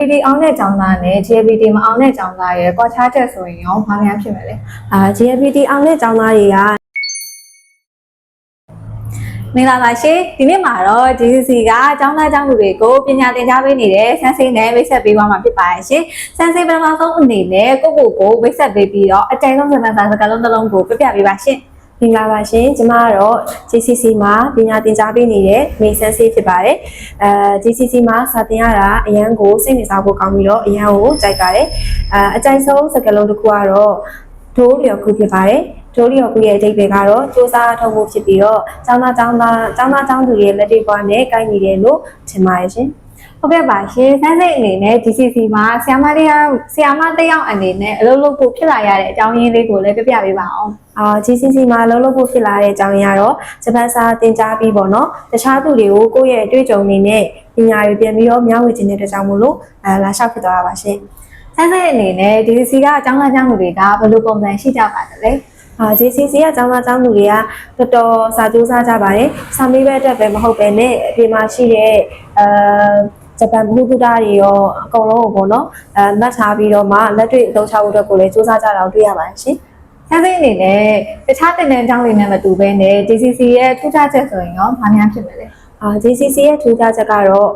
GAPT အောင်တဲ့ကျောင်းသားနဲ့ GAPT မအောင်တဲ့ကျောင်းသားရဲ့ကွာခြားချက်ဆိုရင်ရောဘာများဖြစ်မလဲGAPT အောင်တဲ့ကျောင်းသားတွေကမင်္ဂလာပါရှင်ဒီနေ့မှာတော့ DCC ကကျောင်းသားကျောင်းသူတွေကိုပညာသင်ကြားပေးနေတဲ့ဆန်းစိမ့်နဲ့မိတ်ဆက်ပေးသွားမှာဖြစ်ပါရဲ့ရှင်ဆန်းစိမ့်ပထမဆုံးအနေနဲ့ကိုမိတ်ဆက်ပေးပြီးတော့အကြိုက်ဆုံးစကားစကားလုံးတစ်လုံးကိုပြပြပေးပါရှင်မင်္ဂလာပါရှင်ကျမကတော့ GCC မှာပညာသင်ကြားပေးနေတဲ့မိတ်ဆန်းစိဖြစ်ပါတယ်GCC မှာစာသင်ရတာအရန်ကိုစိတ်ဝင်စားဖို့ကောင်းပြီးတော့အရန်ကိုကြိုက်ပါတယ်အကြိုက်ဆုံးစကားလုံးတစ်ခုကတော့ဒိုးလျော်ခုဖြစ်ပါတယ်ဒိုးလျော်ခုရဲ့အဓိပ္ပာယ်ကတော့စူးစမ်းထုတ်မှုဖြစ်ပြီးတော့ကျောင်းသားသူရဲ့လက်တွေ့ပွားနဲ့ကိုက်ညီတယ်လို့ထင်ပါတယ်ရှင်ဟုတ်ကဲ့ပါရှင်ဆန်းစိတ်အနေနဲ့ DCC မှာဆရာမတယောက်အနေနဲ့အလုပ်လုပ်ဖို့ဖြစ်လာရတဲ့အကြောင်းရင်းလေးကိုလည်းပြပြပေးပါအောင်GCC မှာအလုပ်လုပ်ဖို့ဖြစ်လာတဲ့အကြောင်းရင်းကတော့ဂျပန်စာသင်ကြားပြီးပေါ့နော်တခြားသူတွေကိုကိုယ့်ရဲ့အတွေ့အကြုံတွေနဲ့ပညာတွေပြန်ပြီးတော့မျှဝေခြင်းတဲ့အတွက်ကြောင့်မို့လို့လာလျှောက်ဖြစ်သွားတာပါရှင်ဆန်းစိတ်အနေနဲ့ DCC ကအကြောင်းသားကျောင်းသူတွေကဘယ်လိုပုံစံရှိကြပါသလဲGCC ကကျောင်းသားကျောင်းသူတွေကတော်တော်စာကြိုးစားကြပါတယ်စာမေးပွဲအတွက်ပဲမဟုတ်ပဲနဲ့အပြင်မှာရှိတဲ့ဂျပန်ဘုဒ္ဓတွေရောအကုန်လုံးကိုပေါ့နော်မှတ်ထားပြီးတော့မှလက်တွေ့အသုံးချဖို့အတွက်ကိုလည်းစူးစမ်းကြတာတွေ့ရပါတယ်ရှင်ဆန်းစိတ်အနေနဲ့တခြားတင်တဲ့ကျောင်းတွေနဲ့မတူဘဲနဲ့ DCC ရဲ့ထူးခြားချက်ဆိုရင်ရောဘာများဖြစ်မလဲGCC ရဲ့ထူးခြားချက်ကတော့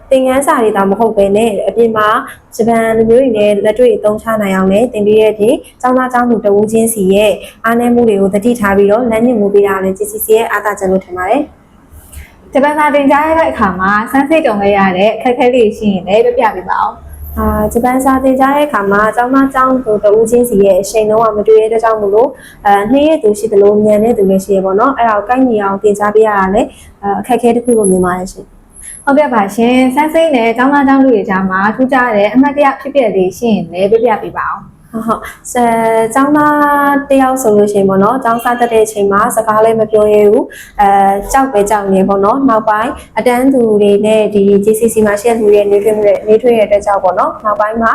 သင်ခန်းစာတွေတောင်မဟုတ်ပဲနဲ့အပြင်မှာဂျပန်လူမျိုးတွေနဲ့လက်တွေ့အသုံးချနိုင်အောင်လည်းသင်ပေးရတဲ့အပြင်ကျောင်းသားကျောင်းသူတဦးချင်းစီရဲ့အားနည်းမှုတွေကိုသတိထားပြီးတော့လမ်းညွှန်မှုပေးတာလည်း GCC ရဲ့အားသာချက်လို့ထင်ပါတယ်ဂျပန်စာသင်ကြားရတဲ့အခါမှာဆန်းစိတ်ကြုံခဲ့ရတဲ့အခက်အခဲလေးရှိရင်လည်းပြပြပေးပါအောင်ဂျပန်စာသင်ကြားတဲ့အခါမှာကျောင်းသားကျောင်းသူတဦးချင်းစီရဲ့အချိန်လုံးဝမတွေ့ရတဲ့ကြောင့်မို့လို့နှစ်ရက်သူရှိသလိုဉာဏ်နဲ့သူလည်းရှိရပေါ့နော်အဲ့ဒါကိုကိုက်ညီအောင်သင်ကြားပေးရတာလည်းအခက်အခဲတစ်ခုလို့မြင်ပါတယ်ရှင်ဟုတ်ကဲ့ပါရှင်ဆန်းစိတ်နဲ့ကျောင်းသားကျောင်းသူတွေကြားမှာထူးခြားတဲ့အမှတ်တရဖြစ်ပျက်လေးရှိရင်လည်းပြပြပေးပါအောင်ဟုတ်ကျောင်းသားတယောက်ဆိုလို့ရှိရင်ပေါ့နော်ကျောင်းစားတက်တဲ့အချိန်မှာစကားလည်းမပြောရဘူးကြောက်ပဲကြောက်နေပေါ့နော်နောက်ပိုင်းအတန်းသူတွေနဲ့ဒီ GCC မှာရှိတဲ့လူတွေနေထွေးရတဲ့ကြောက်ပေါ့နော်နောက်ပိုင်းမှာ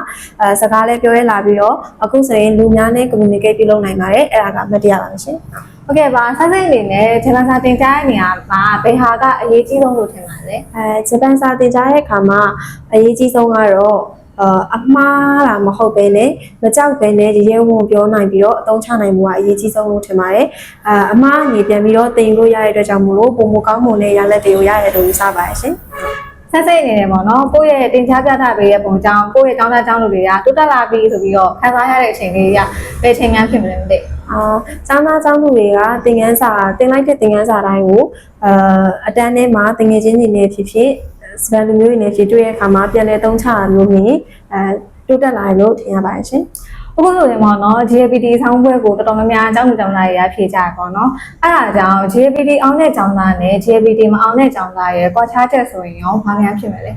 စကားလည်းပြောရလာပြီးတော့အခုဆိုရင်လူများနဲ့ communicate ပြုလုပ်နိုင်ပါတယ်အဲ့ဒါကမတရားပါရှင်ဟုတ်ကဲ့ပါဆန်းစိတ်အနေနဲ့ဂျပန်စာသင်ကြားတဲ့နေရာမှာဘယ်ဟာကအရေးကြီးဆုံးလို့ထင်ပါလဲဂျပန်စာသင်ကြားတဲ့အခါမှာအရေးကြီးဆုံးကတော့အမှားတာမဟုတ်ပဲနဲ့မကြောက်ပဲနဲ့ရဲဝံပြောနိုင်ပြီးတော့အသုံးချနိုင်မှုကအရေးကြီးဆုံးလို့ထင်ပါတယ်အမှားအနေပြန်ပြီးတော့သင်လို့ရတဲ့အတွက်ကြောင့်မို့လို့ပုံမကောင်းမှုနဲ့ရလက်တွေကိုရရလို့ယူဆပါတယ်ရှင်ဆန်းစိတ်အနေနဲ့ပေါ့နော်ကိုယ့်ရဲ့တင်ကြားပြသပေးတဲ့ပုံကြောင့်ကိုယ့်ရဲ့ကျောင်းသားကျောင်းသူတွေကတိုးတက်လာပြီဆိုပြီးတော့ခံစားရတဲ့အချိန်လေးကဘယ်ချိန်မှဖြစ်မလဲမသိကျောင်းသားကျောင်းသူတွေကသင်လိုက်တဲ့သင်ခန်းစာတိုင်းကိုအတန်းထဲမှာတငယ်ချင်းတွေနဲ့ဖြစ်ဖြစ်စပန်လူမျိုးတွေနဲ့တွေ့ရတဲ့အခါမှာပြန်လည်သုံးချတာမျိုးမြင်တိုးတက်လာလို့ထင်ရပါတယ်ရှင်အခုဆိုရင်ပေါ့နော် GAPT ဆောင်းပွဲကိုတော်တော်များများအကြောင်းကျောင်းသားတွေကဖြေကြပေါ့နော်အဲ့ဒါကြောင့် GAPT အောင်တဲ့ကျောင်းသားနဲ့ GAPT မအောင်တဲ့ကျောင်းသားရဲ့ကွာခြားချက်ဆိုရင်ရောဘာများဖြစ်မလဲ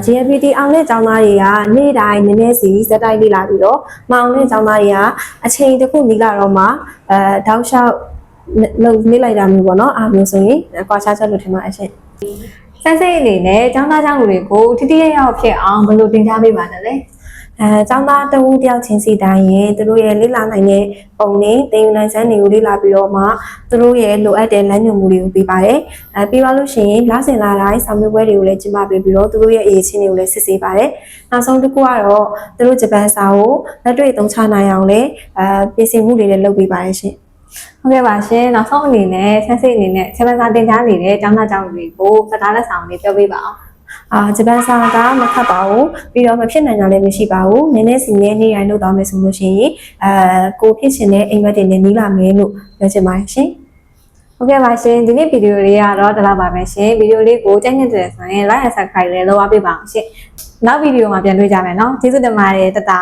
GAPT အောင်တဲ့ကျောင်းသားတွေကနေ့တိုင်းနည်းနည်းစီဇက်တိုက်လေ့လာပြီးတော့မအောင်တဲ့ကျောင်းသားတွေကအချိန်တစ်ခုနီးလာတော့မှတောက်လျှောက်လုပ်နေလိုက်တာမျိုးပေါ့နော်အားမျိုးဆိုရင်ကွာခြားချက်လို့ထင်ပါတယ်ရှင်ဆန်းစိတ်အနေနဲ့ကျောင်းသားကျောင်းသူတွေကိုထိထိရောက်ဖြစ်အောင်ဘယ်လိုသင်ကြားပေးပါလဲကျောင်းသားတဦးတယောက်ချင်းစီတိုင်းရင်သူတို့ရဲ့လေ့လာနိုင်တဲ့ပုံတွေသင်ယူနိုင်စမ်းတွေကိုလေ့လာပြီးတော့မှသူတို့ရဲ့လိုအပ်တဲ့လမ်းညွှန်မှုတွေကိုပေးပါတယ်ပြီးပါလို့ရှိရင်လစဉ်လာတိုင်းစာမေးပွဲတွေကိုလည်းကျင်းပပေးပြီးတော့သူတို့ရဲ့အရေးချင်းတွေကိုလည်းစစ်ဆေးပါတယ်နောက်ဆုံးတစ်ခုကတော့သူတို့ဂျပန်စာကိုလက်တွေ့သုံးချနိုင်အောင်လည်းပြင်ဆင်မှုတွေလည်းလုပ်ပေးပါတယ်ရှင်ဟုတ်ကဲ့ပါရှင်နောက်ဆုံးအနေနဲ့ဆန်းစိတ်အနေနဲ့ဂျပန်စာသင်ကြားနေတဲ့ကျောင်းသားကျောင်းသူတွေကိုစကားလက်ဆောင်လေးပြောပေးပါအောင်ဂျပန်စာကမခတ်ပါဘူးပြီးတော့မဖြစ်နိုင်တာလည်းမရှိပါဘူးနည်းနည်းစီနေနေရိုင်းလုပ်သွားမယ်ဆိုလို့ရှိရင်ကိုဖြစ်ချင်တဲ့အိမ်မက်တွေနဲ့နီးလာမယ်လို့ပြောချင်ပါတယ်ရှင်ဟုတ်ကဲ့ပါရှင်ဒီနေ့ဗီဒီယိုလေးကတော့ဒီလောက်ပါပဲရှင်ဗီဒီယိုလေးကိုကြိုက်နေတဲ့ဆိုရင် like and subscribe လေးလုပ်အားပေးပါအောင်ရှင်နောက်ဗီဒီယိုမှာပြန်တွေ့ကြမယ်နော်ကျေးဇူးတင်ပါတယ်တတာ